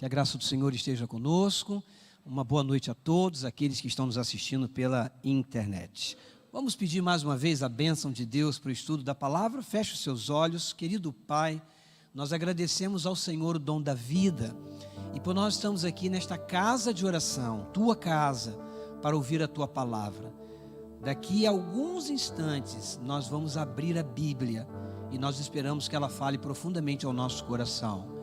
Que a graça do Senhor esteja conosco. Uma boa noite a todos aqueles que estão nos assistindo pela internet. Vamos pedir mais uma vez a bênção de Deus para o estudo da palavra. Feche os seus olhos. Querido Pai, nós agradecemos ao Senhor o dom da vida e por nós estamos aqui nesta casa de oração, tua casa, para ouvir a tua palavra. Daqui a alguns instantes nós vamos abrir a Bíblia e nós esperamos que ela fale profundamente ao nosso coração.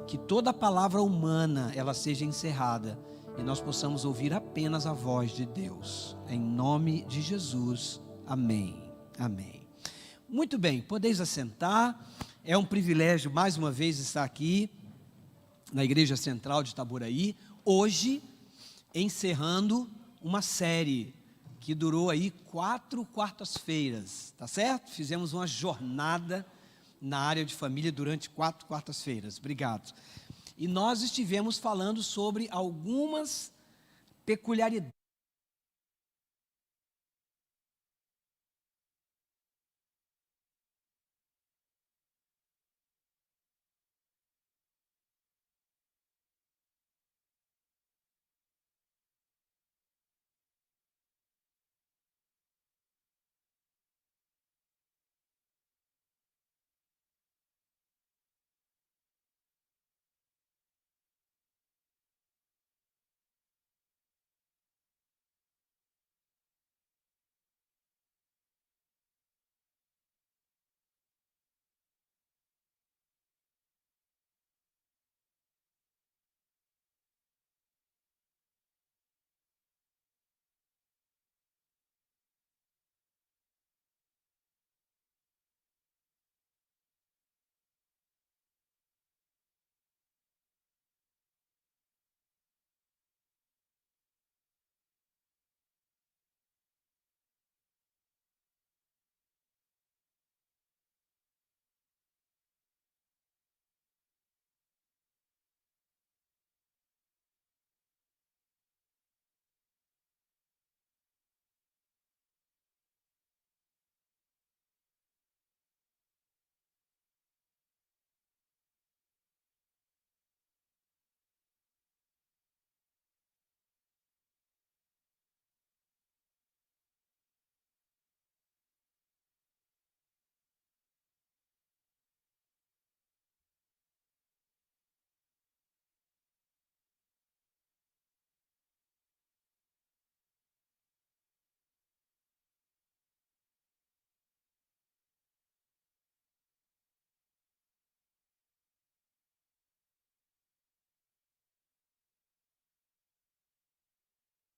Que toda a palavra humana ela seja encerrada e nós possamos ouvir apenas a voz de Deus. Em nome de Jesus, amém. Amém. Muito bem, podeis assentar. É um privilégio mais uma vez estar aqui na Igreja Central de Itaboraí, hoje encerrando uma série que durou aí 4 quartas-feiras, tá certo? Fizemos uma jornada na área de família durante 4 quartas-feiras, obrigado. E nós estivemos falando sobre algumas peculiaridades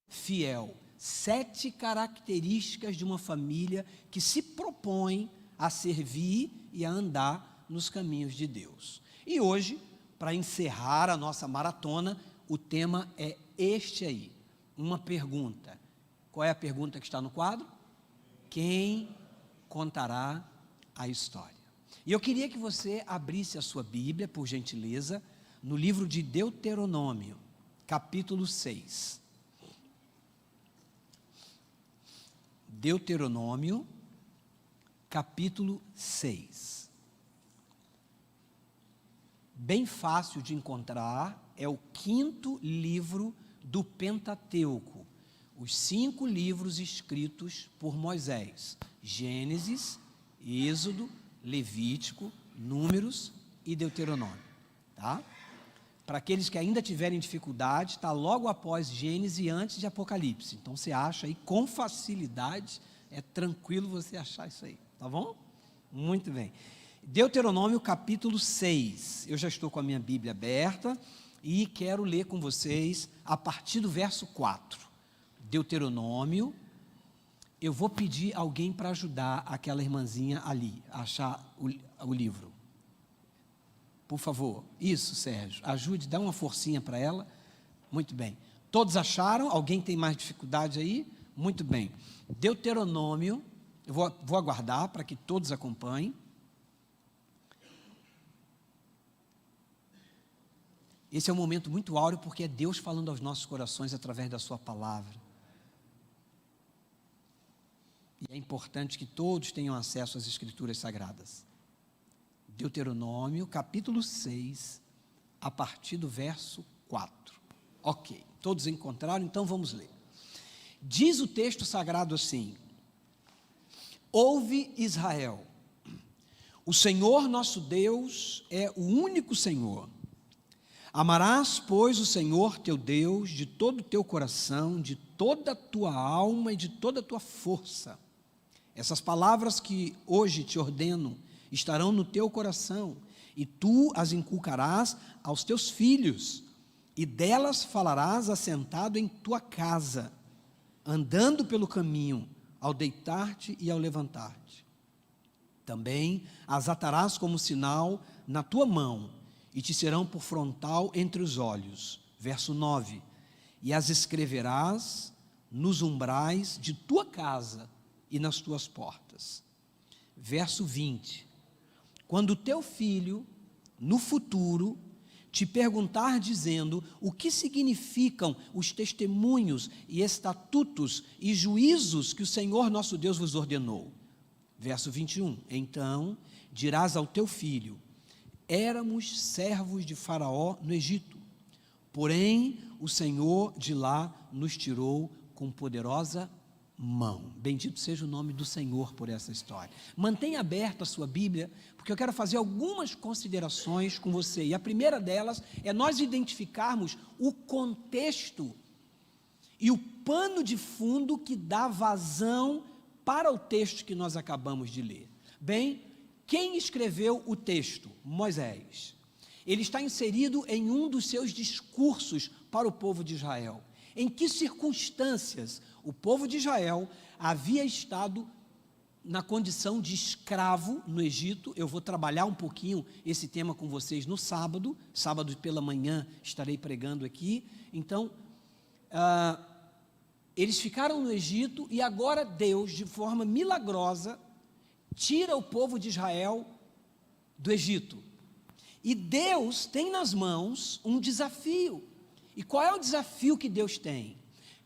fiel. 7 características de uma família que se propõe a servir e a andar nos caminhos de Deus. E hoje, para encerrar a nossa maratona, o tema é este aí. Uma pergunta. Qual é a pergunta que está no quadro? Quem contará a história? E eu queria que você abrisse a sua Bíblia, por gentileza, no livro de Deuteronômio, capítulo 6. Deuteronômio, capítulo 6. Bem fácil de encontrar, é o 5º livro do Pentateuco. Os 5 livros escritos por Moisés: Gênesis, Êxodo, Levítico, Números e Deuteronômio. Tá? Para aqueles que ainda tiverem dificuldade, está logo após Gênesis e antes de Apocalipse. Então você acha aí com facilidade, é tranquilo você achar isso aí, tá bom? Muito bem. Deuteronômio capítulo 6. Eu já estou com a minha Bíblia aberta e quero ler com vocês a partir do verso 4. Deuteronômio. Eu vou pedir alguém para ajudar aquela irmãzinha ali a achar o livro. Por favor, isso, Sérgio, ajude, dá uma forcinha para ela. Muito bem. Todos acharam? Alguém tem mais dificuldade aí? Muito bem. Deuteronômio, eu vou aguardar para que todos acompanhem. Esse é um momento muito áureo porque é Deus falando aos nossos corações através da sua palavra. E é importante que todos tenham acesso às Escrituras Sagradas. Deuteronômio, capítulo 6, a partir do verso 4. Ok, todos encontraram, então vamos ler. Diz o texto sagrado assim: ouve, Israel, o Senhor nosso Deus é o único Senhor. Amarás, pois, o Senhor teu Deus de todo o teu coração, de toda a tua alma e de toda a tua força. Essas palavras que hoje te ordeno estarão no teu coração, e tu as inculcarás aos teus filhos, e delas falarás assentado em tua casa, andando pelo caminho, ao deitar-te e ao levantar-te. Também as atarás como sinal na tua mão, e te serão por frontal entre os olhos. Verso 9, e as escreverás nos umbrais de tua casa e nas tuas portas. Verso 20, quando teu filho, no futuro, te perguntar dizendo o que significam os testemunhos e estatutos e juízos que o Senhor nosso Deus vos ordenou. Verso 21, então dirás ao teu filho: éramos servos de Faraó no Egito, porém o Senhor de lá nos tirou com poderosa mão. Bendito seja o nome do Senhor por essa história. Mantenha aberta a sua Bíblia, porque eu quero fazer algumas considerações com você, e a primeira delas é nós identificarmos o contexto e o pano de fundo que dá vazão para o texto que nós acabamos de ler. Bem, quem escreveu o texto? Moisés. Ele está inserido em um dos seus discursos para o povo de Israel. Em que circunstâncias o povo de Israel havia estado na condição de escravo no Egito? Eu vou trabalhar um pouquinho esse tema com vocês no sábado pela manhã estarei pregando aqui. Então, eles ficaram no Egito e agora Deus, de forma milagrosa, tira o povo de Israel do Egito. E Deus tem nas mãos um desafio. E qual é o desafio que Deus tem?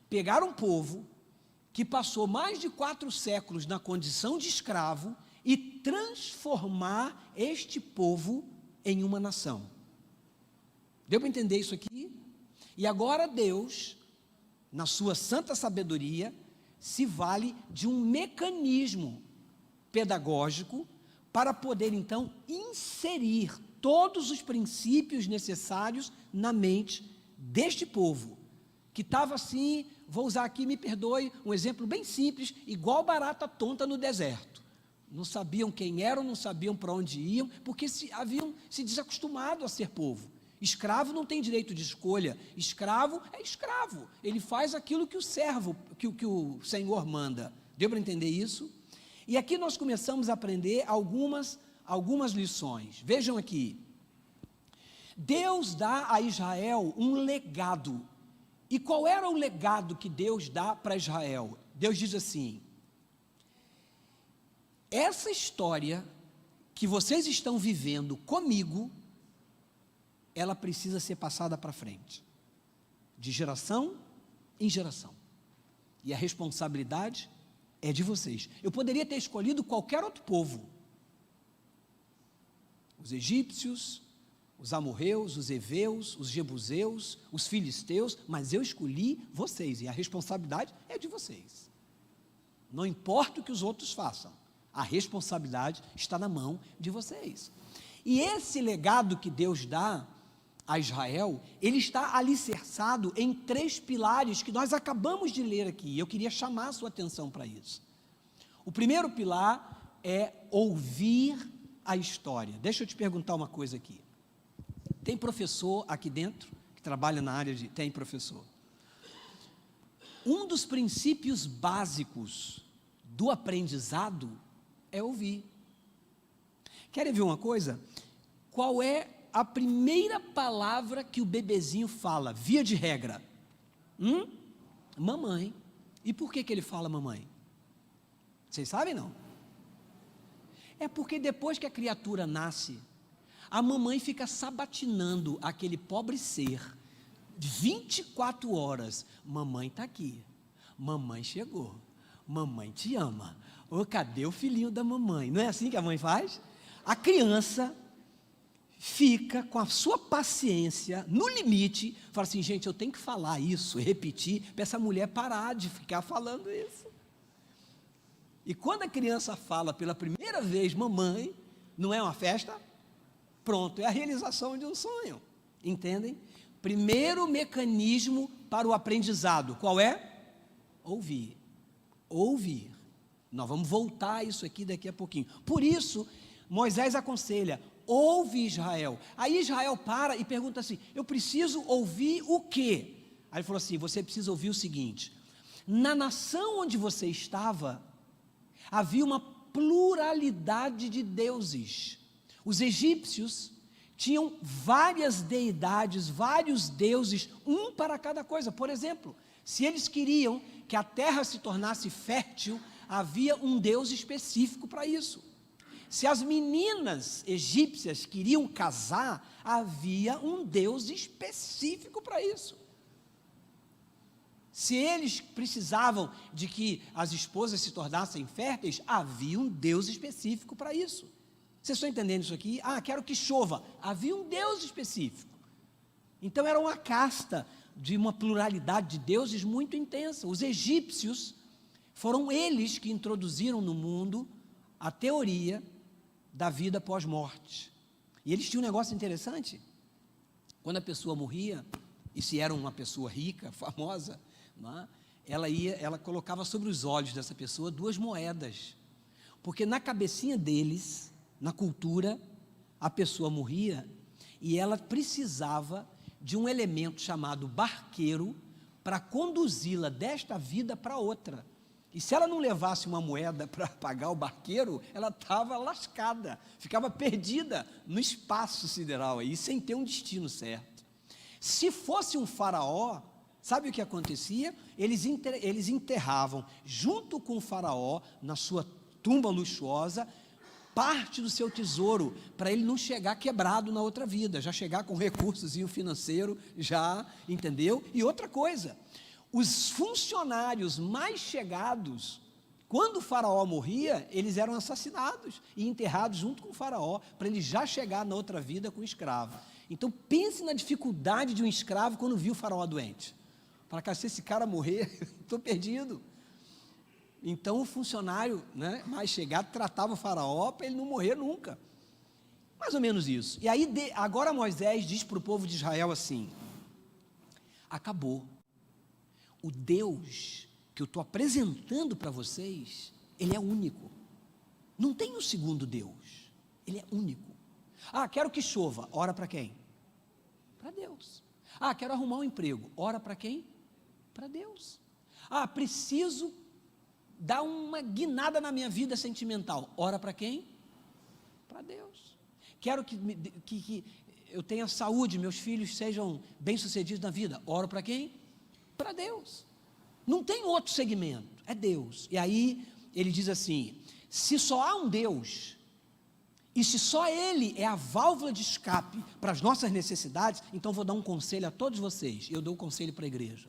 Pegar um povo que passou mais de 4 séculos na condição de escravo e transformar este povo em uma nação. Deu para entender isso aqui? E agora Deus, na sua santa sabedoria, se vale de um mecanismo pedagógico para poder então inserir todos os princípios necessários na mente deste povo, que estava assim, vou usar aqui, me perdoe, um exemplo bem simples, igual barata tonta no deserto. Não sabiam quem eram, não sabiam para onde iam, porque haviam se desacostumado a ser povo. Escravo não tem direito de escolha, escravo é escravo, ele faz aquilo que o servo, que o Senhor manda. Deu para entender isso? E aqui nós começamos a aprender algumas lições. Vejam aqui, Deus dá a Israel um legado. E qual era o legado que Deus dá para Israel? Deus diz assim: essa história que vocês estão vivendo comigo, ela precisa ser passada para frente, de geração em geração, e a responsabilidade é de vocês. Eu poderia ter escolhido qualquer outro povo, os egípcios, os amorreus, os heveus, os jebuseus, os filisteus, mas eu escolhi vocês, e a responsabilidade é de vocês. Não importa o que os outros façam, a responsabilidade está na mão de vocês. E esse legado que Deus dá a Israel, ele está alicerçado em 3 pilares que nós acabamos de ler aqui. Eu queria chamar a sua atenção para isso. O primeiro pilar é ouvir a história. Deixa eu te perguntar uma coisa aqui. Tem professor aqui dentro que trabalha na área de... Tem professor. Um dos princípios básicos do aprendizado é ouvir. Querem ver uma coisa? Qual é a primeira palavra que o bebezinho fala, via de regra? Mamãe. E por que ele fala mamãe? Vocês sabem, não? É porque depois que a criatura nasce, a mamãe fica sabatinando aquele pobre ser 24 horas. Mamãe está aqui, mamãe chegou, mamãe te ama. Cadê o filhinho da mamãe? Não é assim que a mãe faz? A criança fica com a sua paciência no limite, fala assim, gente, eu tenho que falar isso, repetir, para essa mulher parar de ficar falando isso. E quando a criança fala pela primeira vez, mamãe, não é uma festa? Pronto, é a realização de um sonho, entendem? Primeiro mecanismo para o aprendizado, qual é? Ouvir. Ouvir. Nós vamos voltar a isso aqui daqui a pouquinho. Por isso, Moisés aconselha, ouve Israel. Aí Israel para e pergunta assim, eu preciso ouvir o quê? Aí ele falou assim, você precisa ouvir o seguinte, na nação onde você estava, havia uma pluralidade de deuses. Os egípcios tinham várias deidades, vários deuses, um para cada coisa. Por exemplo, se eles queriam que a terra se tornasse fértil, havia um deus específico para isso. Se as meninas egípcias queriam casar, havia um deus específico para isso. Se eles precisavam de que as esposas se tornassem férteis, havia um Deus específico para isso. Vocês estão entendendo isso aqui? Ah, quero que chova. Havia um Deus específico. Então era uma casta de uma pluralidade de deuses muito intensa. Os egípcios foram eles que introduziram no mundo a teoria da vida pós-morte. E eles tinham um negócio interessante. Quando a pessoa morria, e se era uma pessoa rica, famosa, ela colocava sobre os olhos dessa pessoa 2 moedas, porque na cabecinha deles, na cultura, a pessoa morria e ela precisava de um elemento chamado barqueiro para conduzi-la desta vida para outra. E se ela não levasse uma moeda para pagar o barqueiro, ela estava lascada, ficava perdida no espaço sideral aí, sem ter um destino certo. Se fosse um faraó, sabe o que acontecia? Eles enterravam, junto com o faraó, na sua tumba luxuosa, parte do seu tesouro, para ele não chegar quebrado na outra vida, já chegar com recursozinho financeiro, já, entendeu? E outra coisa, os funcionários mais chegados, quando o faraó morria, eles eram assassinados e enterrados junto com o faraó, para ele já chegar na outra vida com o escravo. Então pense na dificuldade de um escravo quando viu o faraó doente. Fala, cara, se esse cara morrer, estou perdido. Então o funcionário, mais chegado tratava o faraó para ele não morrer nunca. Mais ou menos isso. E aí agora Moisés diz para o povo de Israel assim, acabou. O Deus que eu estou apresentando para vocês, Ele é único. Não tem um segundo Deus. Ele é único. Ah, quero que chova. Ora para quem? Para Deus. Ah, quero arrumar um emprego. Ora para quem? Para Deus. Ah, preciso dar uma guinada na minha vida sentimental. Ora para quem? Para Deus. Quero que eu tenha saúde, meus filhos sejam bem-sucedidos na vida. Ora para quem? Para Deus. Não tem outro segmento, é Deus. E aí ele diz assim, se só há um Deus, e se só Ele é a válvula de escape para as nossas necessidades, então vou dar um conselho a todos vocês, eu dou um conselho para a igreja,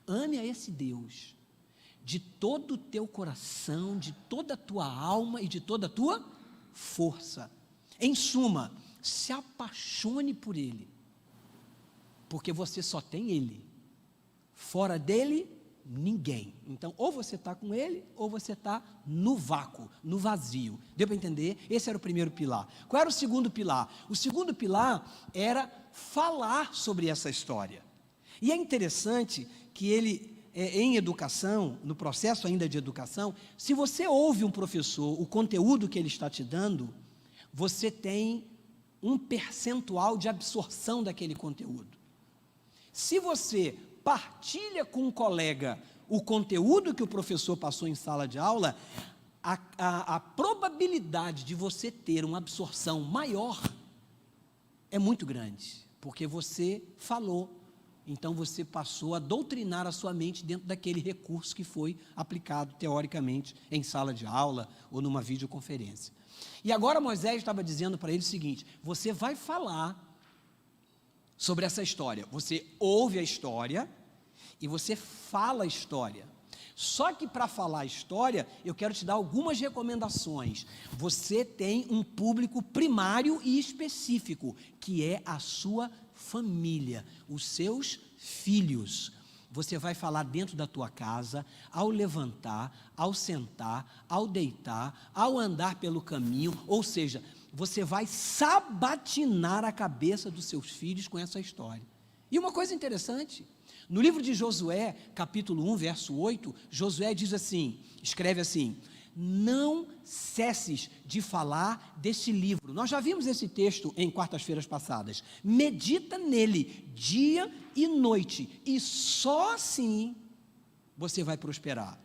ame a esse Deus, de todo o teu coração, de toda a tua alma e de toda a tua força. Em suma, se apaixone por Ele, porque você só tem Ele, fora dele, ninguém. Então, ou você está com Ele, ou você está no vácuo, no vazio. Deu para entender? Esse era o primeiro pilar. Qual era o segundo pilar? O segundo pilar era falar sobre essa história. E é interessante que ele, em educação, no processo ainda de educação, se você ouve um professor, o conteúdo que ele está te dando, você tem um percentual de absorção daquele conteúdo. Se você partilha com um colega o conteúdo que o professor passou em sala de aula, a probabilidade de você ter uma absorção maior é muito grande, porque você falou, então você passou a doutrinar a sua mente dentro daquele recurso que foi aplicado teoricamente em sala de aula ou numa videoconferência. E agora Moisés estava dizendo para ele o seguinte, você vai falar sobre essa história, você ouve a história e você fala a história. Só que para falar a história, eu quero te dar algumas recomendações. Você tem um público primário e específico, que é a sua família, os seus filhos. Você vai falar dentro da tua casa, ao levantar, ao sentar, ao deitar, ao andar pelo caminho, ou seja, você vai sabatinar a cabeça dos seus filhos com essa história. E uma coisa interessante, no livro de Josué, capítulo 1, verso 8, Josué diz assim, escreve assim: não cesses de falar deste livro. Nós já vimos esse texto em quartas-feiras passadas. Medita nele dia e noite, e só assim você vai prosperar.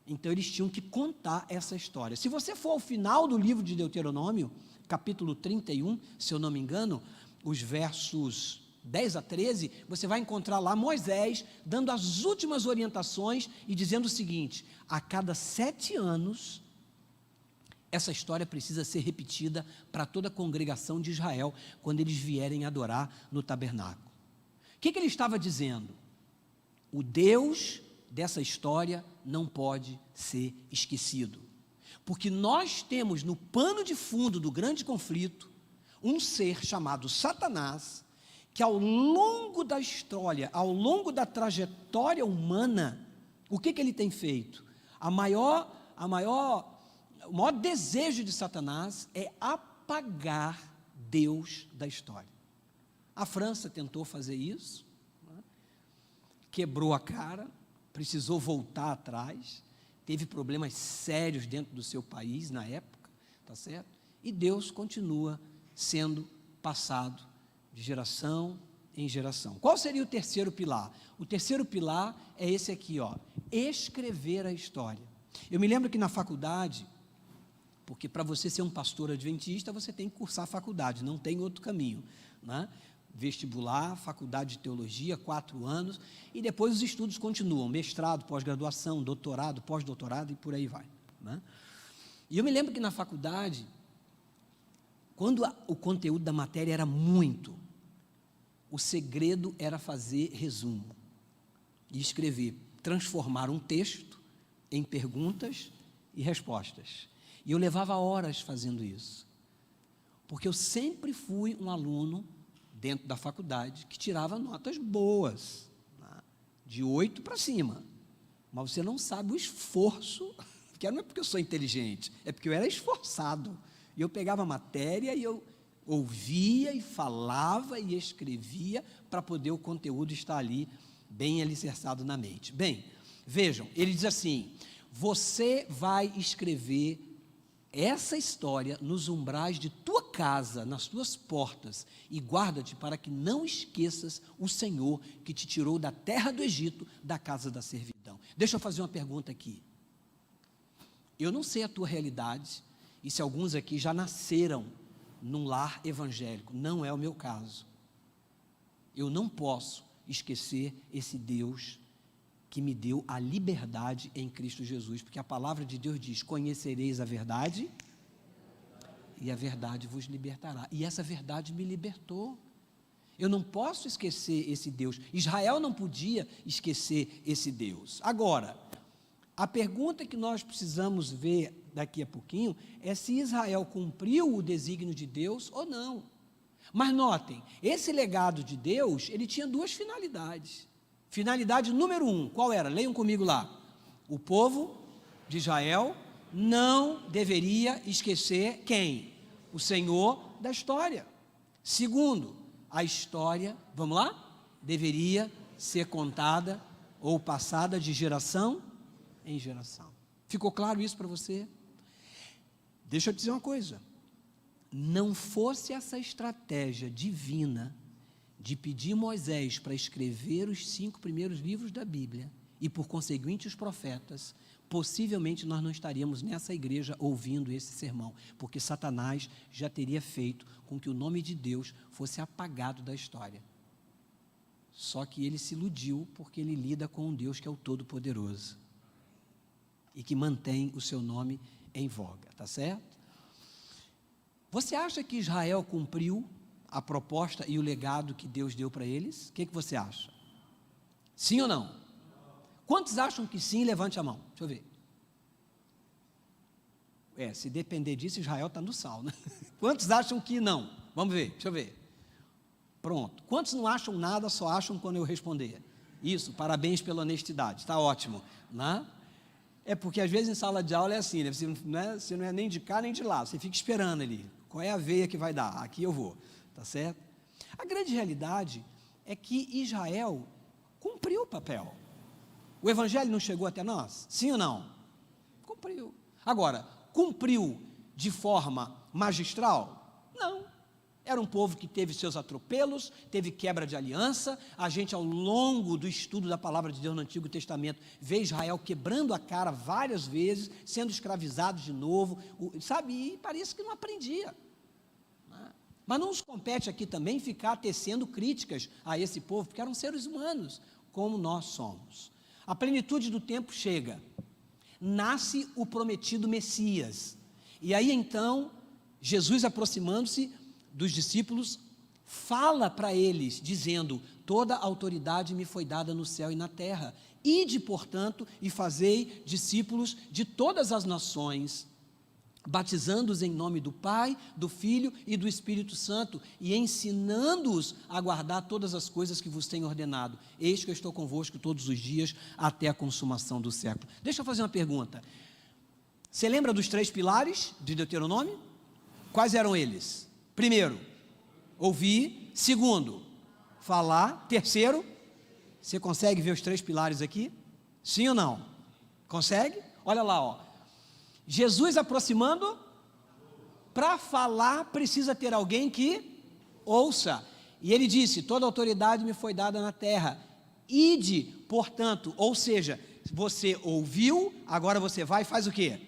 Então eles tinham que contar essa história. Se você for ao final do livro de Deuteronômio, capítulo 31, se eu não me engano, os versos 10 a 13, você vai encontrar lá Moisés dando as últimas orientações e dizendo o seguinte: a cada 7 anos, essa história precisa ser repetida para toda a congregação de Israel, quando eles vierem adorar no tabernáculo. O que ele estava dizendo? O Deus dessa história não pode ser esquecido, porque nós temos no pano de fundo do grande conflito, um ser chamado Satanás, que ao longo da história, ao longo da trajetória humana, o que ele tem feito? O maior desejo de Satanás é apagar Deus da história. A França tentou fazer isso, quebrou a cara, precisou voltar atrás, teve problemas sérios dentro do seu país na época, tá certo? E Deus continua sendo passado de geração em geração. Qual seria o terceiro pilar? O terceiro pilar é esse aqui, ó: escrever a história. Eu me lembro que na faculdade, porque para você ser um pastor adventista, você tem que cursar a faculdade, não tem outro caminho, né? Vestibular, faculdade de teologia, 4 anos, e depois os estudos continuam, mestrado, pós-graduação, doutorado, pós-doutorado e por aí vai, né? E eu me lembro que na faculdade, quando o conteúdo da matéria era muito, o segredo era fazer resumo e escrever, transformar um texto em perguntas e respostas. E eu levava horas fazendo isso, porque eu sempre fui um aluno dentro da faculdade que tirava notas boas, né? De 8 para cima, mas você não sabe o esforço, que não é porque eu sou inteligente, é porque eu era esforçado, e eu pegava a matéria e eu ouvia e falava e escrevia para poder o conteúdo estar ali bem alicerçado na mente. Bem, vejam, ele diz assim: você vai escrever essa história nos umbrais de tua casa, nas tuas portas, e guarda-te para que não esqueças o Senhor que te tirou da terra do Egito, da casa da servidão. Deixa eu fazer uma pergunta aqui. Eu não sei a tua realidade, e se alguns aqui já nasceram num lar evangélico, não é o meu caso. Eu não posso esquecer esse Deus que me deu a liberdade em Cristo Jesus, porque a palavra de Deus diz: conhecereis a verdade e a verdade vos libertará, e essa verdade me libertou. Eu não posso esquecer esse Deus. Israel não podia esquecer esse Deus. Agora, a pergunta que nós precisamos ver daqui a pouquinho é se Israel cumpriu o desígnio de Deus ou não. Mas notem, esse legado de Deus, ele tinha 2 finalidades. Finalidade número 1, qual era? Leiam comigo lá. O povo de Israel não deveria esquecer quem? O Senhor da história. Segundo, a história, vamos lá? Deveria ser contada ou passada de geração em geração. Ficou claro isso para você? Deixa eu te dizer uma coisa: não fosse essa estratégia divina de pedir Moisés para escrever os 5 primeiros livros da Bíblia, e por conseguinte os profetas, possivelmente nós não estaríamos nessa igreja ouvindo esse sermão, porque Satanás já teria feito com que o nome de Deus fosse apagado da história. Só que ele se iludiu, porque ele lida com um Deus que é o Todo-Poderoso e que mantém o seu nome em voga, tá certo? Você acha que Israel cumpriu a proposta e o legado que Deus deu para eles? O que você acha? Sim ou não? Quantos acham que sim? Levante a mão. Deixa eu ver. Se depender disso, Israel está no sal, né? Quantos acham que não? Vamos ver, deixa eu ver. Pronto. Quantos não acham nada, só acham quando eu responder? Isso, parabéns pela honestidade, está ótimo, né? É porque às vezes em sala de aula é assim, né? Você não é nem de cá nem de lá, você fica esperando ali, qual é a veia que vai dar? Aqui eu vou, tá certo? A grande realidade é que Israel cumpriu o papel. O evangelho não chegou até nós? Sim ou não? Cumpriu. Agora, cumpriu de forma magistral? Não. Era um povo que teve seus atropelos, teve quebra de aliança. A gente, ao longo do estudo da palavra de Deus no Antigo Testamento, vê Israel quebrando a cara várias vezes, sendo escravizado de novo, sabe? E parece que não aprendia. Mas não nos compete aqui também ficar tecendo críticas a esse povo, porque eram seres humanos, como nós somos. A plenitude do tempo chega. Nasce o prometido Messias. E aí então, Jesus, aproximando-se dos discípulos, fala para eles, dizendo: toda autoridade me foi dada no céu e na terra. Ide, portanto, e fazei discípulos de todas as nações, batizando-os em nome do Pai, do Filho e do Espírito Santo, e ensinando-os a guardar todas as coisas que vos tenho ordenado. Eis que eu estou convosco todos os dias, até a consumação do século. Deixa eu fazer uma pergunta. Você lembra dos 3 pilares de Deuteronômio? Quais eram eles? Primeiro, ouvir. Segundo, falar. Terceiro, você consegue ver os 3 pilares aqui? Sim ou não? Consegue? Olha lá, ó. Jesus aproximando, para falar precisa ter alguém que ouça, e ele disse: toda autoridade me foi dada na terra. Ide, portanto, ou seja, você ouviu, agora você vai e faz o quê?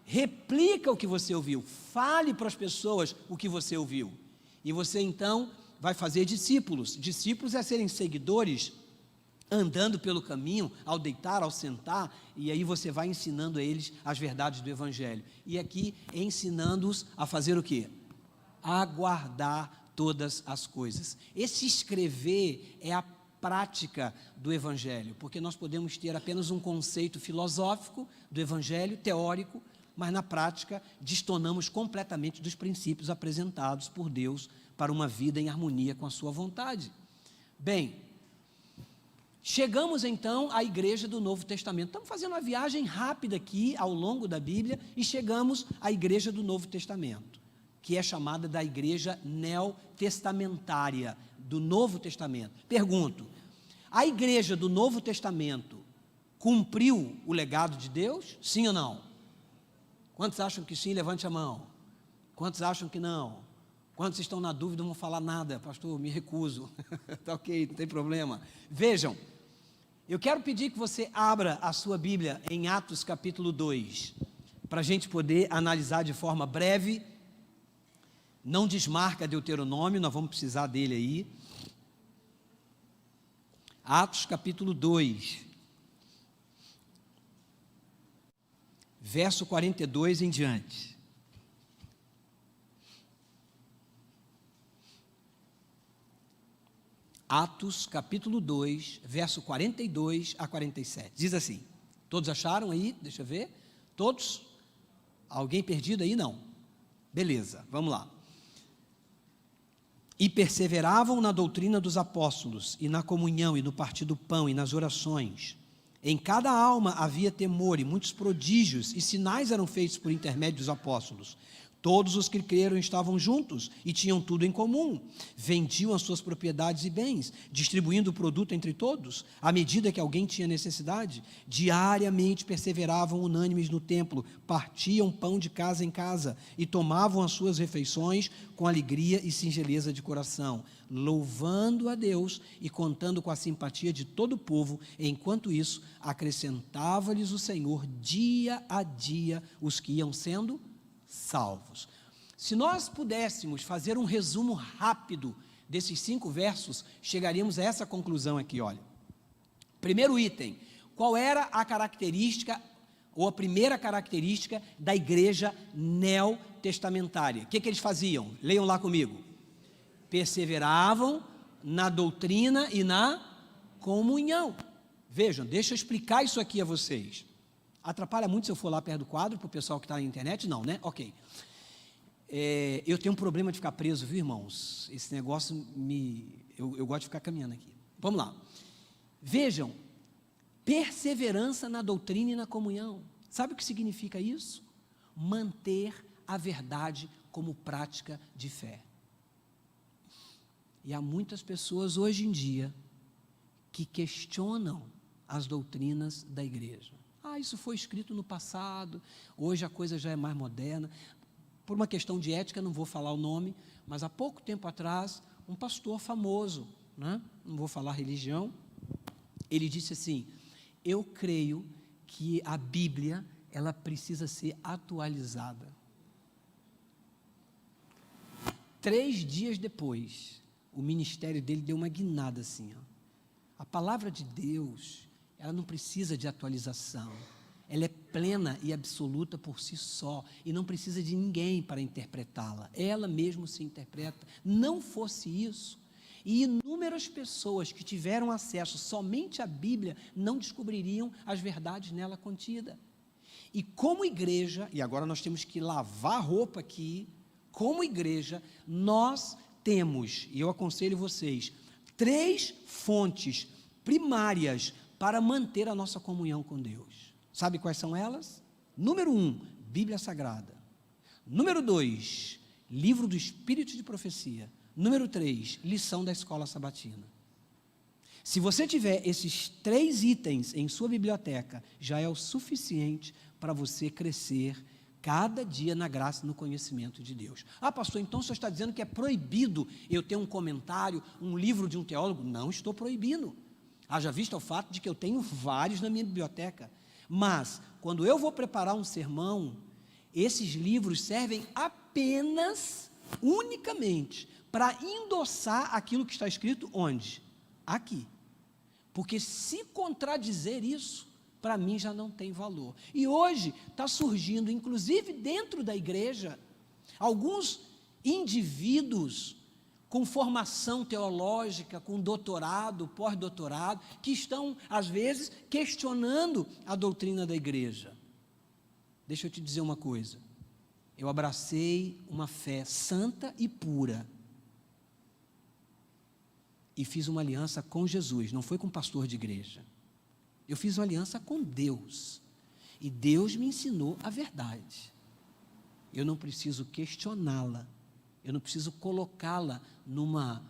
Replica o que você ouviu, fale para as pessoas o que você ouviu, e você então vai fazer discípulos. Discípulos é serem seguidores, andando pelo caminho, ao deitar, ao sentar, e aí você vai ensinando a eles as verdades do Evangelho, e aqui ensinando-os a fazer o quê? A guardar todas as coisas. Esse escrever é a prática do Evangelho, porque nós podemos ter apenas um conceito filosófico do Evangelho, teórico, mas na prática destonamos completamente dos princípios apresentados por Deus para uma vida em harmonia com a sua vontade. Bem, chegamos então à igreja do Novo Testamento. Estamos fazendo uma viagem rápida aqui ao longo da Bíblia e chegamos à igreja do Novo Testamento, que é chamada da igreja neotestamentária do Novo Testamento. Pergunto: a igreja do Novo Testamento cumpriu o legado de Deus? Sim ou não? Quantos acham que sim? Levante a mão. Quantos acham que não? Quantos estão na dúvida, não vão falar nada? Pastor, me recuso. Está ok, não tem problema. Vejam, eu quero pedir que você abra a sua Bíblia em Atos capítulo 2, para a gente poder analisar de forma breve. Não desmarca Deuteronômio, nós vamos precisar dele aí. Atos capítulo 2, verso 42 em diante. Atos capítulo 2, verso 42 a 47. Diz assim: todos acharam aí? Deixa eu ver. Todos? Alguém perdido aí? Não. Beleza, vamos lá. E perseveravam na doutrina dos apóstolos, e na comunhão, e no partir do pão, e nas orações. Em cada alma havia temor, e muitos prodígios e sinais eram feitos por intermédio dos apóstolos. Todos os que creram estavam juntos e tinham tudo em comum. Vendiam as suas propriedades e bens, distribuindo o produto entre todos, à medida que alguém tinha necessidade. Diariamente perseveravam unânimes no templo, partiam pão de casa em casa e tomavam as suas refeições com alegria e singeleza de coração, louvando a Deus e contando com a simpatia de todo o povo. Enquanto isso, acrescentava-lhes o Senhor dia a dia os que iam sendo salvos. Se nós pudéssemos fazer um resumo rápido desses 5 versos, chegaríamos a essa conclusão aqui, olha. Primeiro item: qual era a característica, ou a primeira característica da igreja neotestamentária? O que eles faziam? Leiam lá comigo. Perseveravam na doutrina e na comunhão. Vejam, deixa eu explicar isso aqui a vocês. Atrapalha muito se eu for lá perto do quadro, para o pessoal que está na internet? Não, né? Ok. Eu tenho um problema de ficar preso, viu, irmãos? Esse negócio eu gosto de ficar caminhando aqui. Vamos lá. Vejam, perseverança na doutrina e na comunhão. Sabe o que significa isso? Manter a verdade como prática de fé. E há muitas pessoas hoje em dia que questionam as doutrinas da igreja. Isso foi escrito no passado, hoje a coisa já é mais moderna. Por uma questão de ética, não vou falar o nome, mas há pouco tempo atrás, um pastor famoso, né? Não vou falar religião, ele disse assim: eu creio que a Bíblia, ela precisa ser atualizada. 3 dias depois, o ministério dele deu uma guinada assim, ó. A palavra de Deus, ela não precisa de atualização, ela é plena e absoluta por si só, e não precisa de ninguém para interpretá-la, ela mesmo se interpreta. Não fosse isso, e inúmeras pessoas que tiveram acesso somente à Bíblia, não descobririam as verdades nela contidas. E como igreja, e agora nós temos que lavar a roupa aqui, como igreja, nós temos, e eu aconselho vocês, 3 fontes primárias para manter a nossa comunhão com Deus. Sabe quais são elas? Número 1, Bíblia Sagrada. Número 2, livro do Espírito de Profecia. Número 3, lição da escola sabatina. Se você tiver esses 3 itens em sua biblioteca, já é o suficiente para você crescer cada dia na graça e no conhecimento de Deus. Pastor, então o senhor está dizendo que é proibido eu ter um comentário, um livro de um teólogo? Não estou proibindo. Haja vista o fato de que eu tenho vários na minha biblioteca. Mas, quando eu vou preparar um sermão, esses livros servem apenas, unicamente, para endossar aquilo que está escrito onde? Aqui. Porque se contradizer isso, para mim já não tem valor. E hoje está surgindo, inclusive dentro da igreja, alguns indivíduos com formação teológica, com doutorado, pós-doutorado, que estão, às vezes, questionando a doutrina da igreja. Deixa eu te dizer uma coisa. Eu abracei uma fé santa e pura. E fiz uma aliança com Jesus, não foi com pastor de igreja. Eu fiz uma aliança com Deus. E Deus me ensinou a verdade. Eu não preciso questioná-la. Eu não preciso colocá-la numa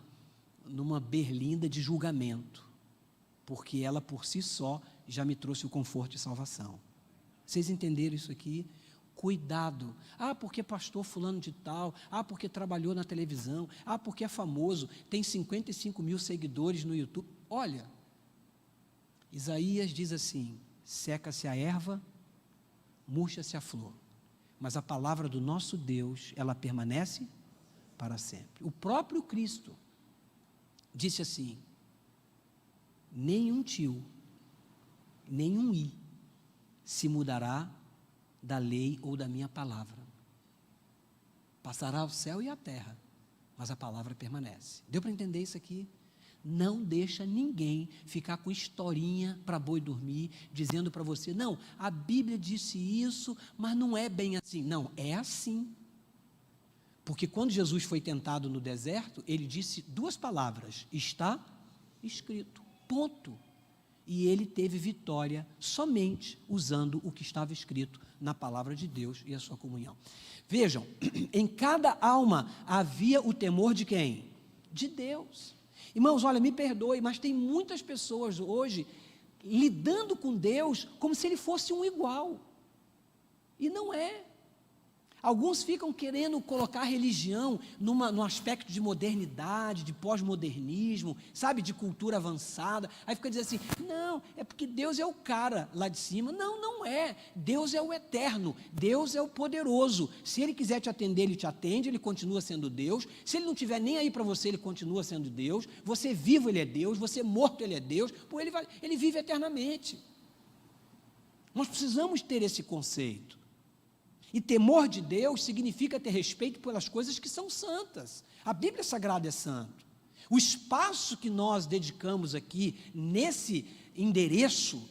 berlinda de julgamento, porque ela por si só já me trouxe o conforto e salvação. Vocês entenderam isso aqui? Cuidado. Porque pastor fulano de tal, porque trabalhou na televisão, porque é famoso, tem 55 mil seguidores no YouTube. Olha, Isaías diz assim: seca-se a erva, murcha-se a flor, mas a palavra do nosso Deus, ela permanece para sempre. O próprio Cristo disse assim: nenhum tio, nenhum i se mudará da lei ou da minha palavra. Passará o céu e a terra, mas a palavra permanece. Deu para entender isso aqui? Não deixa ninguém ficar com historinha para boi dormir, dizendo para você: não, a Bíblia disse isso, mas não é bem assim. Não, é assim. Porque quando Jesus foi tentado no deserto, ele disse 2 palavras: está escrito, ponto. E ele teve vitória somente usando o que estava escrito na palavra de Deus e a sua comunhão. Vejam, em cada alma havia o temor de quem? De Deus. Irmãos, olha, me perdoe, mas tem muitas pessoas hoje lidando com Deus como se ele fosse um igual. E não é. Alguns ficam querendo colocar a religião num aspecto de modernidade, de pós-modernismo, sabe, de cultura avançada. Aí fica dizendo assim: não, é porque Deus é o cara lá de cima. Não, não é. Deus é o eterno, Deus é o poderoso. Se Ele quiser te atender, Ele te atende, Ele continua sendo Deus. Se Ele não estiver nem aí para você, Ele continua sendo Deus. Você vivo, Ele é Deus. Você morto, Ele é Deus. Pô, Ele vive eternamente. Nós precisamos ter esse conceito. E temor de Deus significa ter respeito pelas coisas que são santas. A Bíblia Sagrada é santo. O espaço que nós dedicamos aqui, nesse endereço,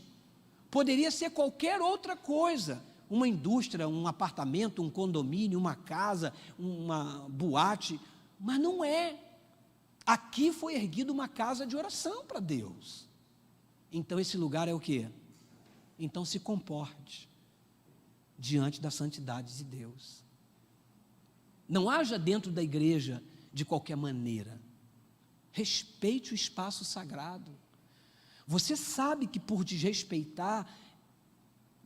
poderia ser qualquer outra coisa, uma indústria, um apartamento, um condomínio, uma casa, uma boate, mas não é. Aqui foi erguida uma casa de oração para Deus. Então esse lugar é o quê? Então se comporte diante da santidade de Deus. Não haja dentro da igreja de qualquer maneira. Respeite o espaço sagrado. Você sabe que por desrespeitar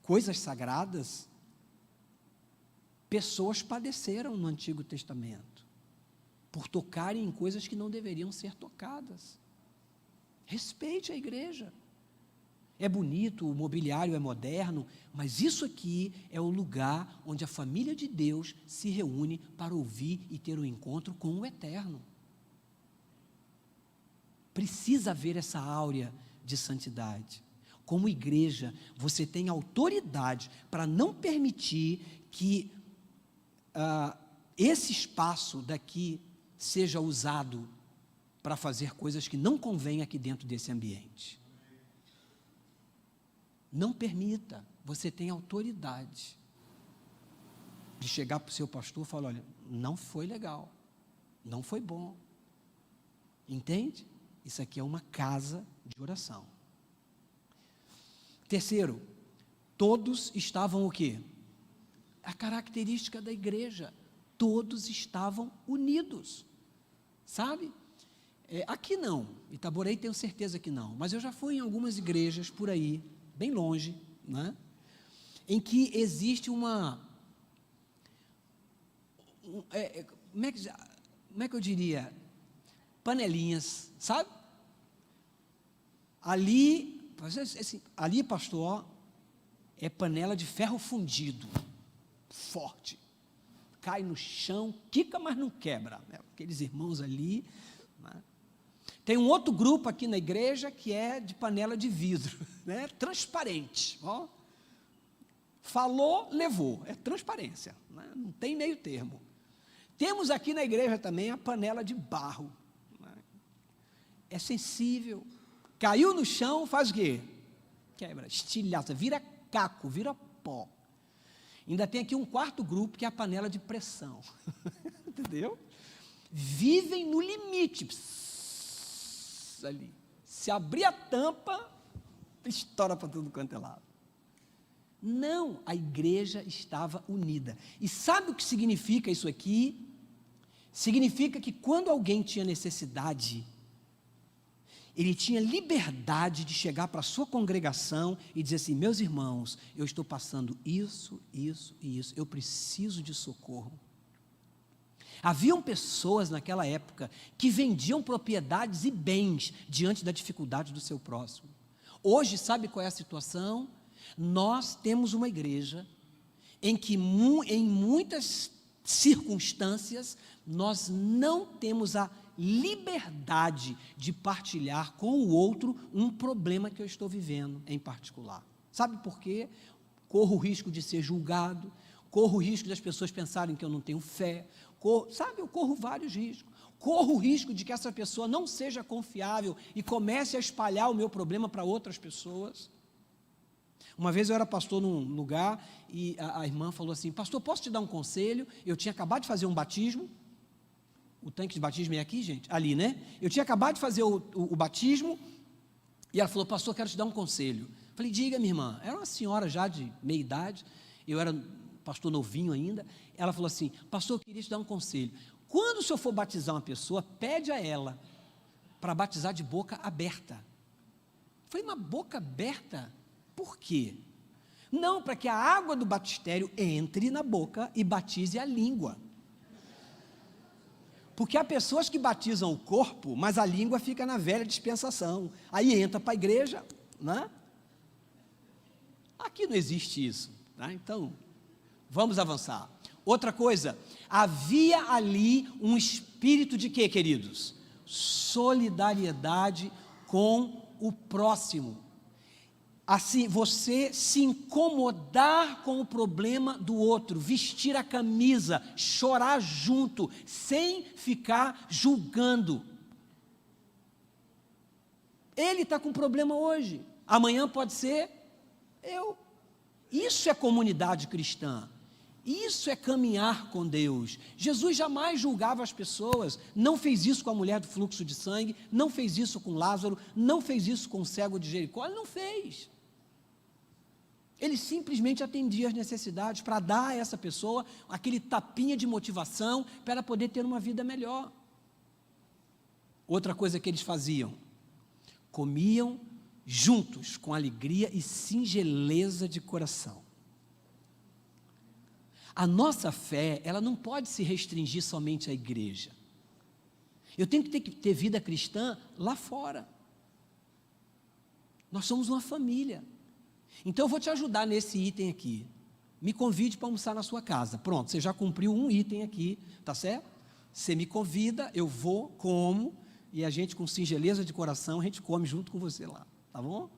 coisas sagradas, pessoas padeceram no Antigo Testamento, por tocarem em coisas que não deveriam ser tocadas. Respeite a igreja. É bonito, o mobiliário é moderno, mas isso aqui é o lugar onde a família de Deus se reúne para ouvir e ter um encontro com o Eterno. Precisa haver essa áurea de santidade. Como igreja, você tem autoridade para não permitir que esse espaço daqui seja usado para fazer coisas que não convêm aqui dentro desse ambiente. Não permita, você tem autoridade de chegar para o seu pastor e falar: olha, não foi legal, não foi bom. Entende? Isso aqui é uma casa de oração. Terceiro, todos estavam o quê? A característica da igreja, todos estavam unidos, sabe? Aqui não, Itaboraí tenho certeza que não, mas eu já fui em algumas igrejas por aí, bem longe, né? Em que existe uma, como é que eu diria, panelinhas, sabe? Ali, pastor, é panela de ferro fundido, forte, cai no chão, quica, mas não quebra, aqueles irmãos ali, né? Tem um outro grupo aqui na igreja que é de panela de vidro, né? Transparente, ó. Falou, levou, é transparência, né? Não tem meio termo. Temos aqui na igreja também a panela de barro, né? É sensível, caiu no chão, faz o quê? Quebra, estilhaça, vira caco, vira pó. Ainda tem aqui um quarto grupo que é a panela de pressão, entendeu? Vivem no limite, ali, se abrir a tampa, estoura para tudo quanto é lado. Não, a igreja estava unida. E sabe o que significa isso aqui? Significa que quando alguém tinha necessidade, ele tinha liberdade de chegar para a sua congregação e dizer assim: meus irmãos, eu estou passando isso, isso e isso, eu preciso de socorro. Haviam pessoas naquela época que vendiam propriedades e bens diante da dificuldade do seu próximo. Hoje, sabe qual é a situação? Nós temos uma igreja em que em muitas circunstâncias nós não temos a liberdade de partilhar com o outro um problema que eu estou vivendo em particular. Sabe por quê? Corro o risco de ser julgado, corro o risco das pessoas pensarem que eu não tenho fé, eu corro vários riscos. Corro o risco de que essa pessoa não seja confiável e comece a espalhar o meu problema para outras pessoas. Uma vez eu era pastor num lugar e a irmã falou assim: pastor, posso te dar um conselho? Eu tinha acabado de fazer um batismo. O tanque de batismo é aqui, gente? Ali, né? Eu tinha acabado de fazer o batismo e ela falou: pastor, quero te dar um conselho. Falei: diga, minha irmã. Era uma senhora já de meia idade, eu era pastor novinho ainda. Ela falou assim: pastor, eu queria te dar um conselho. Quando o senhor for batizar uma pessoa, pede a ela para batizar de boca aberta. Falei: mas boca aberta? Por quê? Não, para que a água do batistério entre na boca e batize a língua. Porque há pessoas que batizam o corpo, mas a língua fica na velha dispensação. Aí entra para a igreja, né? Aqui não existe isso, tá? Então, vamos avançar. Outra coisa, havia ali um espírito de quê, queridos? Solidariedade com o próximo. Assim, você se incomodar com o problema do outro, vestir a camisa, chorar junto, sem ficar julgando. Ele está com problema hoje, amanhã pode ser eu. Isso é comunidade cristã. Isso é caminhar com Deus. Jesus jamais julgava as pessoas, não fez isso com a mulher do fluxo de sangue, não fez isso com Lázaro, não fez isso com o cego de Jericó, ele não fez. Ele simplesmente atendia as necessidades para dar a essa pessoa aquele tapinha de motivação para ela poder ter uma vida melhor. Outra coisa que eles faziam, comiam juntos com alegria e singeleza de coração. A nossa fé, ela não pode se restringir somente à igreja. Eu tenho que ter vida cristã lá fora. Nós somos uma família. Então eu vou te ajudar nesse item aqui. Me convide para almoçar na sua casa. Pronto, você já cumpriu um item aqui, tá certo? Você me convida, eu vou, como, e a gente com singeleza de coração, a gente come junto com você lá, tá bom?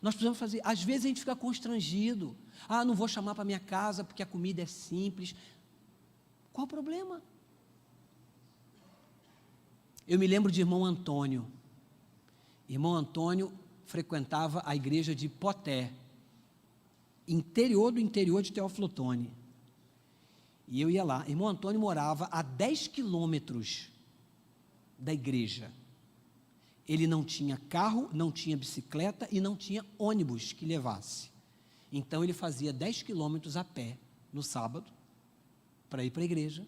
Nós precisamos fazer, às vezes a gente fica constrangido. Ah, não vou chamar para minha casa porque a comida é simples. Qual o problema? Eu me lembro de irmão Antônio. Irmão Antônio frequentava a igreja de Poté, interior do interior de Teófilo Otoni. E eu ia lá. Irmão Antônio morava a 10 quilômetros da igreja. Ele não tinha carro, não tinha bicicleta e não tinha ônibus que levasse. Então ele fazia 10 quilômetros a pé no sábado, para ir para a igreja,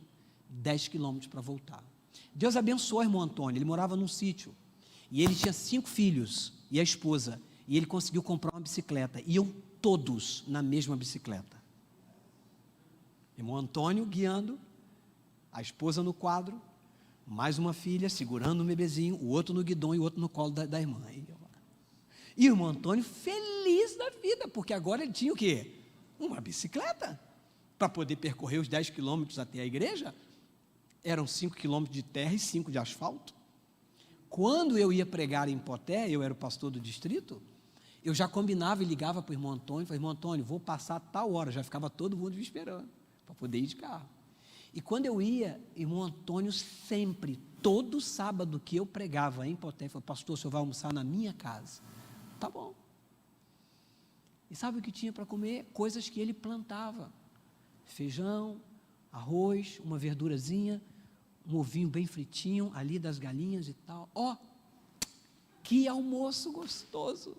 10 quilômetros para voltar. Deus abençoou o irmão Antônio, ele morava num sítio, e ele tinha 5 filhos, e a esposa, e ele conseguiu comprar uma bicicleta, iam todos na mesma bicicleta. Irmão Antônio guiando, a esposa no quadro, mais uma filha segurando um bebezinho, o outro no guidão e o outro no colo da irmã. E o irmão Antônio feliz da vida, porque agora ele tinha o quê? Uma bicicleta, para poder percorrer os 10 quilômetros até a igreja. Eram 5 quilômetros de terra e 5 de asfalto. Quando eu ia pregar em Poté, eu era o pastor do distrito, eu já combinava e ligava para o irmão Antônio, falei, irmão Antônio, vou passar tal hora, já ficava todo mundo me esperando, para poder ir de carro. E quando eu ia, irmão Antônio sempre, todo sábado que eu pregava em Poté, falou, pastor, o senhor vai almoçar na minha casa? Tá bom. E sabe o que tinha para comer? Coisas que ele plantava, feijão, arroz, uma verdurazinha, um ovinho bem fritinho, ali das galinhas e tal. Ó, que almoço gostoso.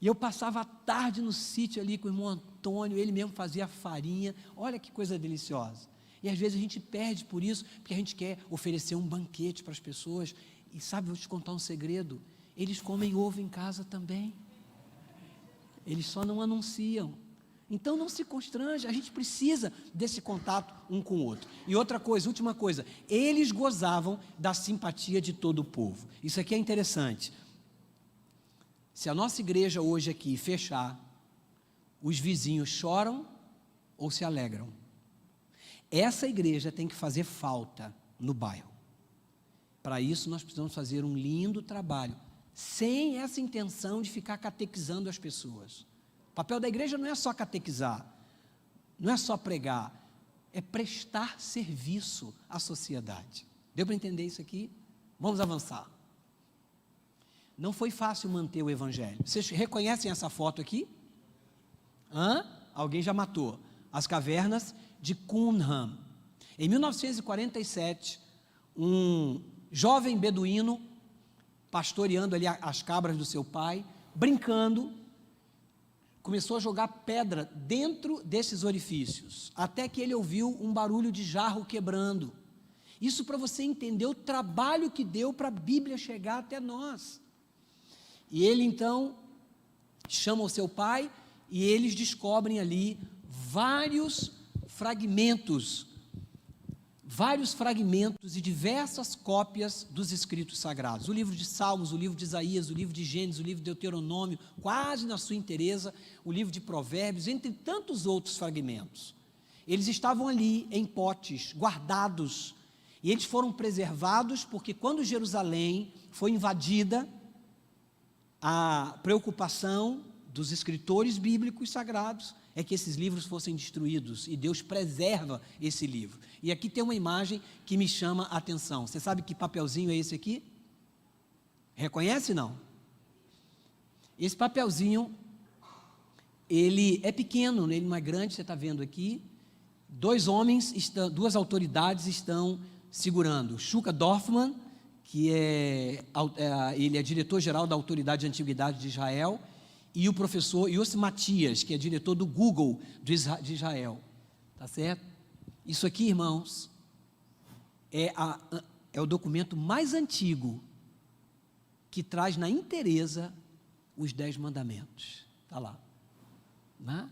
E eu passava a tarde no sítio ali com o irmão Antônio, ele mesmo fazia a farinha, olha que coisa deliciosa. E às vezes a gente perde por isso, porque a gente quer oferecer um banquete para as pessoas, e sabe, vou te contar um segredo, eles comem ovo em casa também, eles só não anunciam. Então não se constrange, a gente precisa desse contato um com o outro. E outra coisa, última coisa, eles gozavam da simpatia de todo o povo. Isso aqui é interessante. Se a nossa igreja hoje aqui fechar, os vizinhos choram ou se alegram. Essa igreja tem que fazer falta no bairro. Para isso nós precisamos fazer um lindo trabalho, sem essa intenção de ficar catequizando as pessoas. O papel da igreja não é só catequizar, não é só pregar, é prestar serviço à sociedade. Deu para entender isso aqui? Vamos avançar. Não foi fácil manter o evangelho. Vocês reconhecem essa foto aqui? Alguém já matou. As cavernas de Qumran. Em 1947, um jovem beduíno, pastoreando ali as cabras do seu pai, brincando, começou a jogar pedra dentro desses orifícios, até que ele ouviu um barulho de jarro quebrando. Isso para você entender o trabalho que deu para a Bíblia chegar até nós. E ele então chama o seu pai e eles descobrem ali vários fragmentos e diversas cópias dos escritos sagrados. O livro de Salmos, o livro de Isaías, o livro de Gênesis, o livro de Deuteronômio, quase na sua inteireza, o livro de Provérbios, entre tantos outros fragmentos. Eles estavam ali em potes, guardados, e eles foram preservados porque quando Jerusalém foi invadida, a preocupação dos escritores bíblicos sagrados é que esses livros fossem destruídos, e Deus preserva esse livro. E aqui tem uma imagem que me chama a atenção. Você sabe que papelzinho é esse aqui? Reconhece não? Esse papelzinho, ele é pequeno, ele não é grande, você está vendo aqui. Duas autoridades estão segurando. Shuka Dorfman, que ele é diretor-geral da Autoridade de Antiguidade de Israel, e o professor Yossi Matias, que é diretor do Google de Israel. Tá certo? Isso aqui, irmãos, é o documento mais antigo que traz na inteireza os 10 mandamentos. Está lá. Né?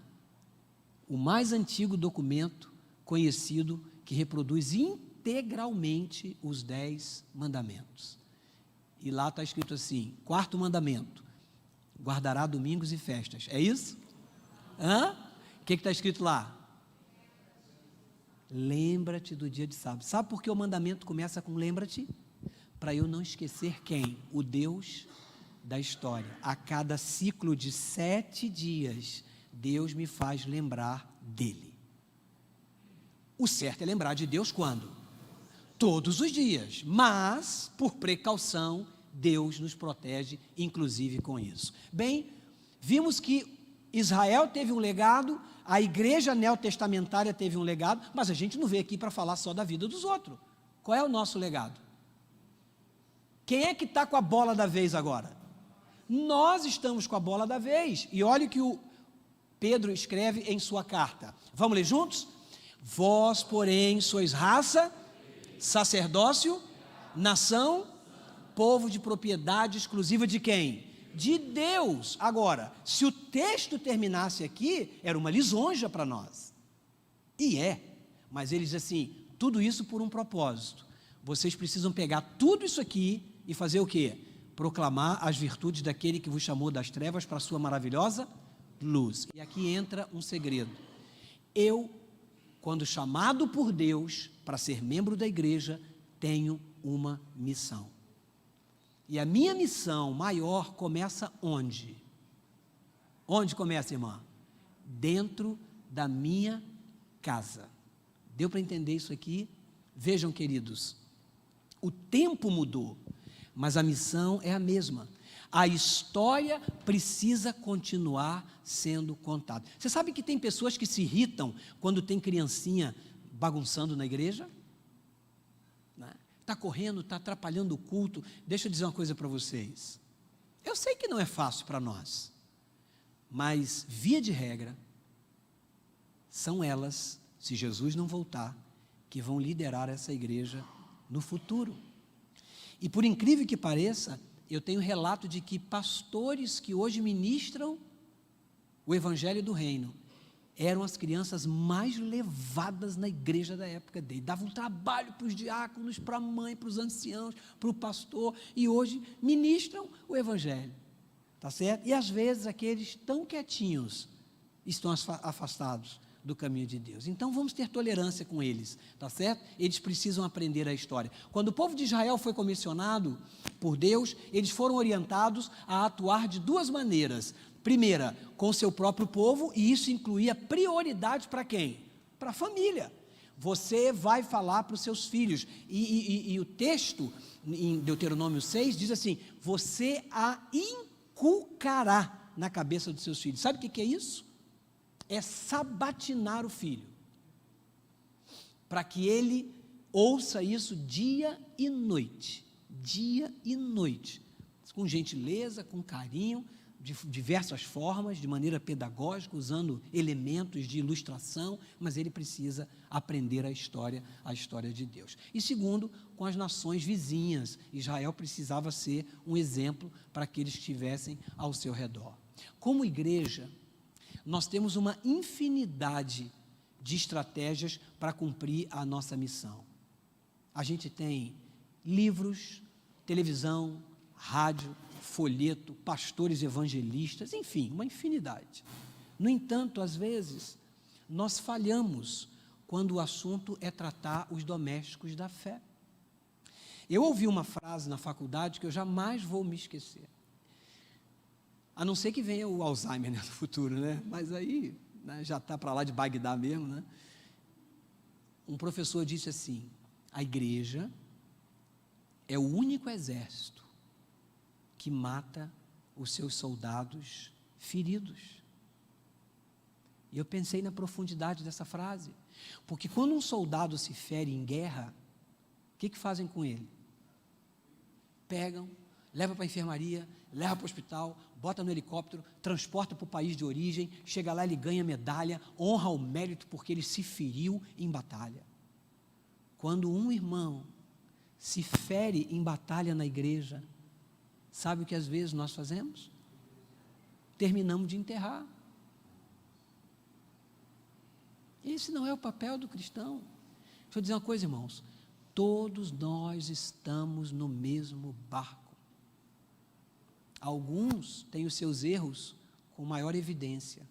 O mais antigo documento conhecido que reproduz integralmente os 10 mandamentos. E lá está escrito assim, 4º mandamento, guardará domingos e festas. É isso? O que está escrito lá? Lembra-te do dia de sábado. Sabe por que o mandamento começa com lembra-te? Para eu não esquecer quem? O Deus da história. A cada ciclo de 7 dias, Deus me faz lembrar dele. O certo é lembrar de Deus quando? Todos os dias, mas, por precaução, Deus nos protege, inclusive com isso. Bem, vimos que Israel teve um legado, a igreja neotestamentária teve um legado, mas a gente não veio aqui para falar só da vida dos outros. Qual é o nosso legado? Quem é que está com a bola da vez agora? Nós estamos com a bola da vez, e olha o que o Pedro escreve em sua carta. Vamos ler juntos? Vós, porém, sois raça, sacerdócio, nação, povo de propriedade exclusiva de quem? De Deus. Agora, se o texto terminasse aqui, era uma lisonja para nós. E mas ele diz assim, tudo isso por um propósito. Vocês precisam pegar tudo isso aqui e fazer o quê? Proclamar as virtudes daquele que vos chamou das trevas para a sua maravilhosa luz. E aqui entra um segredo. Eu, quando chamado por Deus para ser membro da igreja, tenho uma missão. E a minha missão maior começa onde? Onde começa, irmã? Dentro da minha casa. Deu para entender isso aqui? Vejam, queridos, o tempo mudou, mas a missão é a mesma. A história precisa continuar sendo contada. Você sabe que tem pessoas que se irritam quando tem criancinha bagunçando na igreja? Está correndo, está atrapalhando o culto. Deixa eu dizer uma coisa para vocês. Eu sei que não é fácil para nós, mas, via de regra, são elas, se Jesus não voltar, que vão liderar essa igreja no futuro. E por incrível que pareça, eu tenho relato de que pastores que hoje ministram o Evangelho do Reino eram as crianças mais levadas na igreja da época dele. Davam trabalho para os diáconos, para a mãe, para os anciãos, para o pastor, e hoje ministram o Evangelho. Tá certo? E às vezes aqueles tão quietinhos estão afastados do caminho de Deus. Então vamos ter tolerância com eles, tá certo? Eles precisam aprender a história. Quando o povo de Israel foi comissionado por Deus, eles foram orientados a atuar de 2 maneiras. Primeira, com seu próprio povo, e isso incluía prioridade para quem? Para a família. Você vai falar para os seus filhos, e o texto, em Deuteronômio 6, diz assim, você a inculcará na cabeça dos seus filhos. Sabe o que é isso? É sabatinar o filho, para que ele ouça isso dia e noite, com gentileza, com carinho, de diversas formas, de maneira pedagógica, usando elementos de ilustração, mas ele precisa aprender a história de Deus. E segundo, com as nações vizinhas, Israel precisava ser um exemplo para aqueles que estivessem ao seu redor. Como igreja, nós temos uma infinidade de estratégias para cumprir a nossa missão. A gente tem livros, televisão, rádio, folheto, pastores evangelistas, enfim, uma infinidade. No entanto, às vezes, nós falhamos quando o assunto é tratar os domésticos da fé. Eu ouvi uma frase na faculdade que eu jamais vou me esquecer. A não ser que venha o Alzheimer no futuro, né? Mas aí, né, já está para lá de Bagdá mesmo, né? Um professor disse assim, a igreja é o único exército que mata os seus soldados feridos. E eu pensei na profundidade dessa frase, porque quando um soldado se fere em guerra, o que fazem com ele? Pegam, levam para a enfermaria, levam para o hospital, bota no helicóptero, transporta para o país de origem, chega lá, ele ganha medalha, honra o mérito porque ele se feriu em batalha. Quando um irmão se fere em batalha na igreja, sabe o que às vezes nós fazemos? Terminamos de enterrar. Esse não é o papel do cristão. Deixa eu dizer uma coisa, irmãos, todos nós estamos no mesmo barco. Alguns têm os seus erros com maior evidência,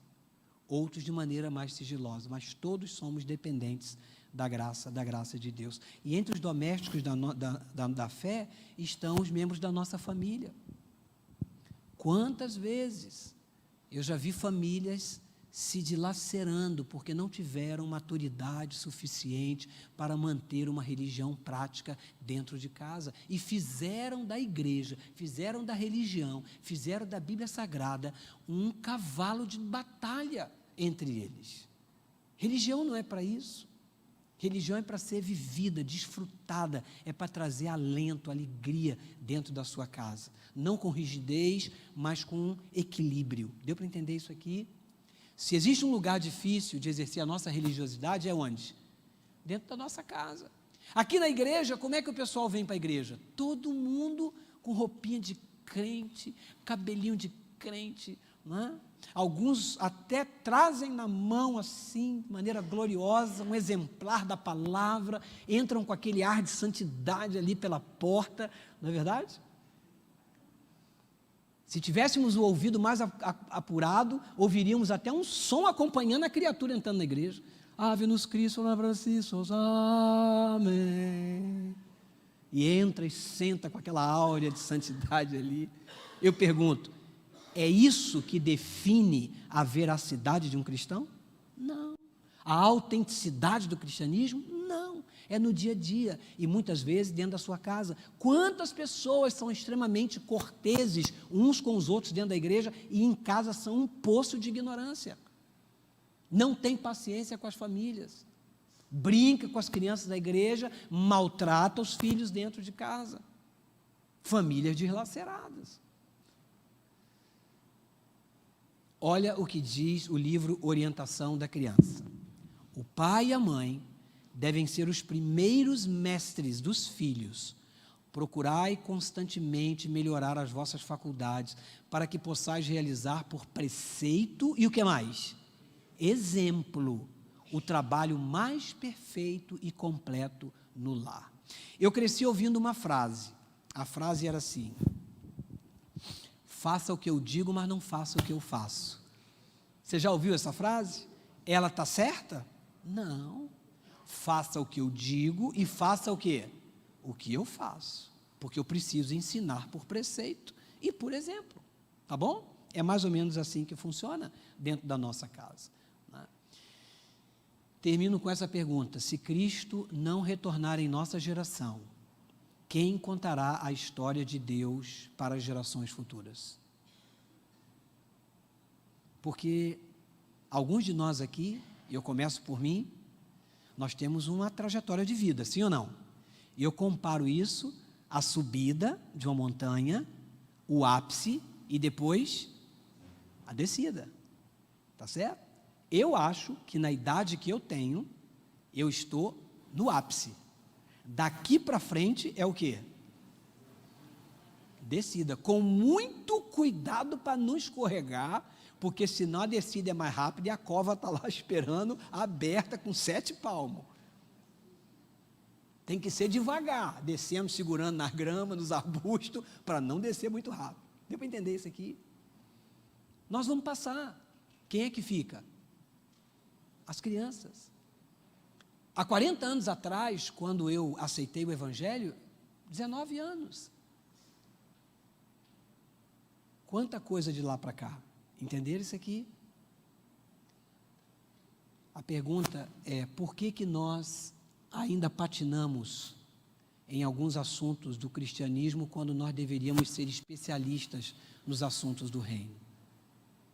outros de maneira mais sigilosa, mas todos somos dependentes da graça de Deus. E entre os domésticos da fé estão os membros da nossa família. Quantas vezes eu já vi famílias se dilacerando porque não tiveram maturidade suficiente para manter uma religião prática dentro de casa e fizeram da igreja, fizeram da religião, fizeram da Bíblia Sagrada um cavalo de batalha entre eles. Religião não é para isso. Religião é para ser vivida, desfrutada, é para trazer alento, alegria dentro da sua casa. Não com rigidez, mas com equilíbrio. Deu para entender isso aqui? Se existe um lugar difícil de exercer a nossa religiosidade, é onde? Dentro da nossa casa. Aqui na igreja, como é que o pessoal vem para a igreja? Todo mundo com roupinha de crente, cabelinho de crente, não é? Alguns até trazem na mão assim, de maneira gloriosa, um exemplar da palavra, entram com aquele ar de santidade ali pela porta, não é verdade? Se tivéssemos o ouvido mais apurado, ouviríamos até um som acompanhando a criatura entrando na igreja. Ave-nos Cristo, Francisco, amém. E entra e senta com aquela áurea de santidade ali. Eu pergunto, é isso que define a veracidade de um cristão? Não. A autenticidade do cristianismo? Não. É no dia a dia e muitas vezes dentro da sua casa. Quantas pessoas são extremamente corteses uns com os outros dentro da igreja e em casa são um poço de ignorância. Não tem paciência com as famílias. Brinca com as crianças da igreja, maltrata os filhos dentro de casa. Famílias deslaceradas. Olha o que diz o livro Orientação da Criança. O pai e a mãe devem ser os primeiros mestres dos filhos. Procurai constantemente melhorar as vossas faculdades, para que possais realizar por preceito e o que mais? Exemplo, o trabalho mais perfeito e completo no lar. Eu cresci ouvindo uma frase. A frase era assim: faça o que eu digo, mas não faça o que eu faço. Você já ouviu essa frase? Ela está certa? Não. Faça o que eu digo e faça o quê? O que eu faço. Porque eu preciso ensinar por preceito e por exemplo. Tá bom? É mais ou menos assim que funciona dentro da nossa casa. Né? Termino com essa pergunta: se Cristo não retornar em nossa geração, quem contará a história de Deus para as gerações futuras? Porque alguns de nós aqui, e eu começo por mim, nós temos uma trajetória de vida, sim ou não? E eu comparo isso à subida de uma montanha, o ápice e depois a descida. Tá certo? Eu acho que na idade que eu tenho, eu estou no ápice. Daqui para frente é o quê? Descida, com muito cuidado para não escorregar, porque senão a descida é mais rápida e a cova está lá esperando, aberta com 7 palmos. Tem que ser devagar, descendo, segurando na grama, nos arbustos, para não descer muito rápido. Deu para entender isso aqui? Nós vamos passar. Quem é que fica? As crianças. Há 40 anos atrás, quando eu aceitei o Evangelho, 19 anos. Quanta coisa de lá para cá. Entenderam isso aqui? A pergunta é: por que nós ainda patinamos em alguns assuntos do cristianismo, quando nós deveríamos ser especialistas nos assuntos do reino.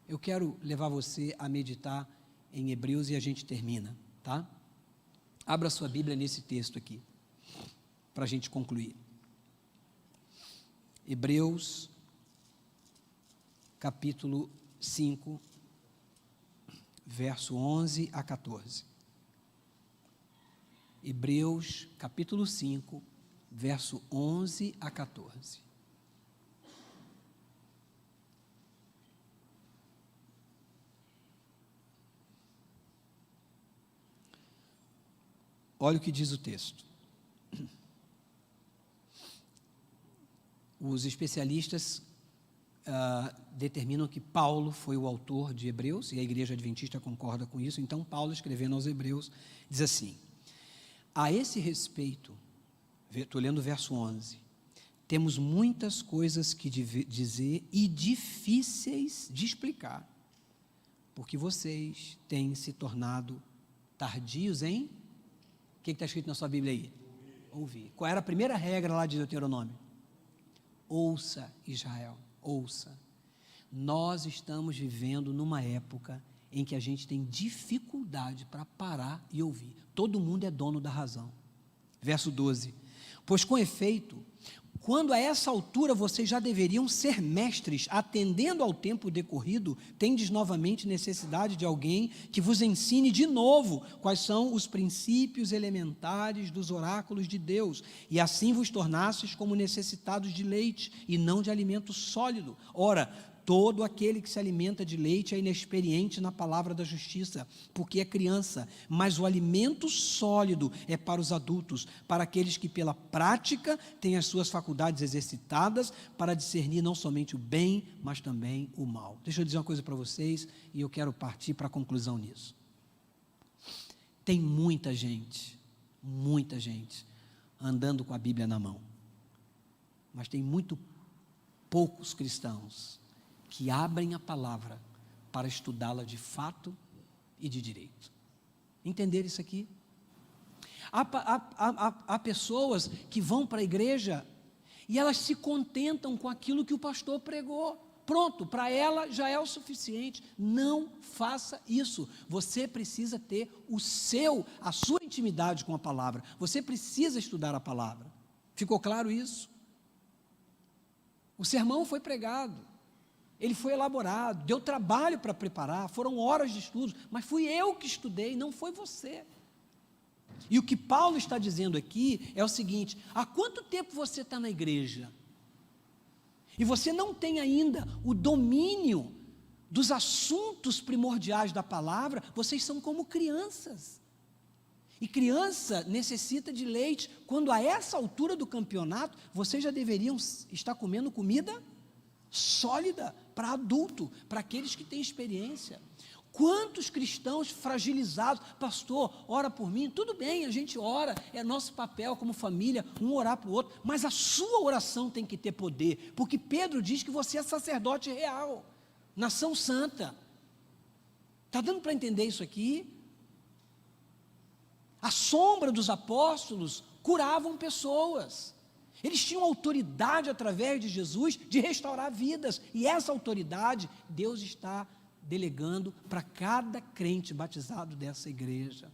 Eu quero levar você a meditar em Hebreus e a gente termina, tá? Abra sua Bíblia nesse texto aqui, para a gente concluir. Hebreus, capítulo 5, verso 11 a 14. Hebreus, capítulo 5, verso 11 a 14. Olha o que diz o texto. Os especialistas determinam que Paulo foi o autor de Hebreus, e a igreja adventista concorda com isso. Então Paulo, escrevendo aos Hebreus, diz assim: a esse respeito, estou lendo o verso 11, temos muitas coisas que dizer e difíceis de explicar, porque vocês têm se tornado tardios em... O que está escrito na sua Bíblia aí? Ouvir. Qual era a primeira regra lá de Deuteronômio? Ouça, Israel, ouça. Nós estamos vivendo numa época em que a gente tem dificuldade para parar e ouvir. Todo mundo é dono da razão. Verso 12. Pois com efeito, quando a essa altura vocês já deveriam ser mestres, atendendo ao tempo decorrido, tendes novamente necessidade de alguém que vos ensine de novo quais são os princípios elementares dos oráculos de Deus, e assim vos tornasseis como necessitados de leite e não de alimento sólido. Ora, todo aquele que se alimenta de leite é inexperiente na palavra da justiça, porque é criança, mas o alimento sólido é para os adultos, para aqueles que pela prática têm as suas faculdades exercitadas para discernir não somente o bem, mas também o mal. Deixa eu dizer uma coisa para vocês, e eu quero partir para a conclusão nisso. Tem muita gente andando com a Bíblia na mão, mas tem muito poucos cristãos que abrem a palavra para estudá-la de fato e de direito. Entender isso aqui? Há pessoas que vão para a igreja e elas se contentam com aquilo que o pastor pregou. Pronto, para ela já é o suficiente. Não faça isso. Você precisa ter a sua intimidade com a palavra. Você precisa estudar a palavra. Ficou claro isso? O sermão foi pregado. Ele foi elaborado, deu trabalho para preparar, foram horas de estudo, mas fui eu que estudei, não foi você. E o que Paulo está dizendo aqui é o seguinte: há quanto tempo você está na igreja? E você não tem ainda o domínio dos assuntos primordiais da palavra, vocês são como crianças. E criança necessita de leite, quando a essa altura do campeonato, vocês já deveriam estar comendo comida sólida para adulto, para aqueles que têm experiência. Quantos cristãos fragilizados, pastor, ora por mim, tudo bem, a gente ora, é nosso papel como família, um orar para o outro, mas a sua oração tem que ter poder, porque Pedro diz que você é sacerdote real, nação santa. Está dando para entender isso aqui? A sombra dos apóstolos curavam pessoas. Eles tinham autoridade através de Jesus de restaurar vidas, e essa autoridade Deus está delegando para cada crente batizado dessa igreja.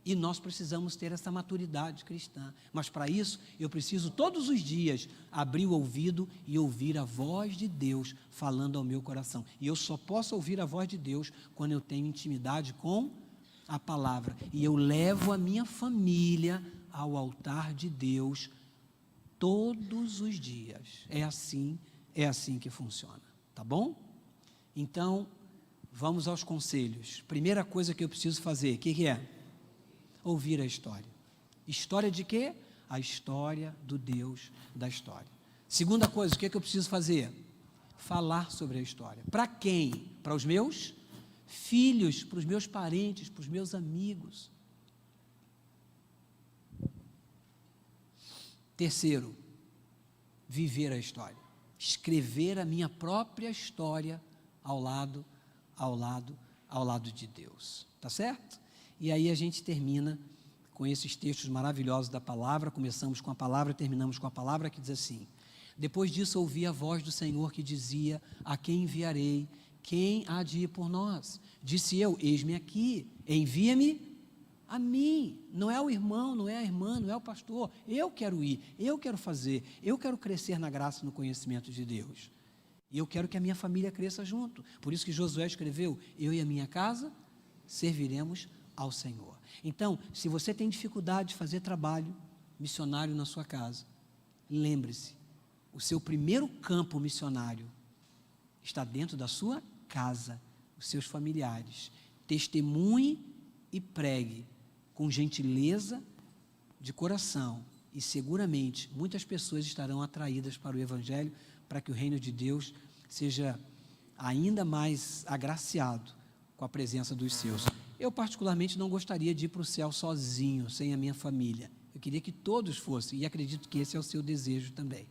E nós precisamos ter essa maturidade cristã, mas para isso eu preciso todos os dias abrir o ouvido e ouvir a voz de Deus falando ao meu coração, e eu só posso ouvir a voz de Deus quando eu tenho intimidade com a palavra, e eu levo a minha família ao altar de Deus todos os dias. É assim que funciona, tá bom? Então, vamos aos conselhos. Primeira coisa que eu preciso fazer, o que é? Ouvir a história. História de quê? A história do Deus da história. Segunda coisa, o que eu preciso fazer? Falar sobre a história. Para quem? Para os meus filhos, para os meus parentes, para os meus amigos. Terceiro, viver a história, escrever a minha própria história ao lado de Deus, tá certo? E aí a gente termina com esses textos maravilhosos da palavra. Começamos com a palavra e terminamos com a palavra que diz assim: depois disso ouvi a voz do Senhor que dizia: a quem enviarei? Quem há de ir por nós? Disse eu: eis-me aqui, envia-me a mim. Não é o irmão, não é a irmã, não é o pastor. Eu quero ir, eu quero fazer, eu quero crescer na graça e no conhecimento de Deus. E eu quero que a minha família cresça junto. Por isso que Josué escreveu: eu e a minha casa serviremos ao Senhor. Então, se você tem dificuldade de fazer trabalho missionário na sua casa, lembre-se, o seu primeiro campo missionário está dentro da sua casa, os seus familiares. Testemunhe e pregue com gentileza de coração, e seguramente muitas pessoas estarão atraídas para o Evangelho, para que o reino de Deus seja ainda mais agraciado com a presença dos seus. Eu particularmente não gostaria de ir para o céu sozinho, sem a minha família. Eu queria que todos fossem, e acredito que esse é o seu desejo também.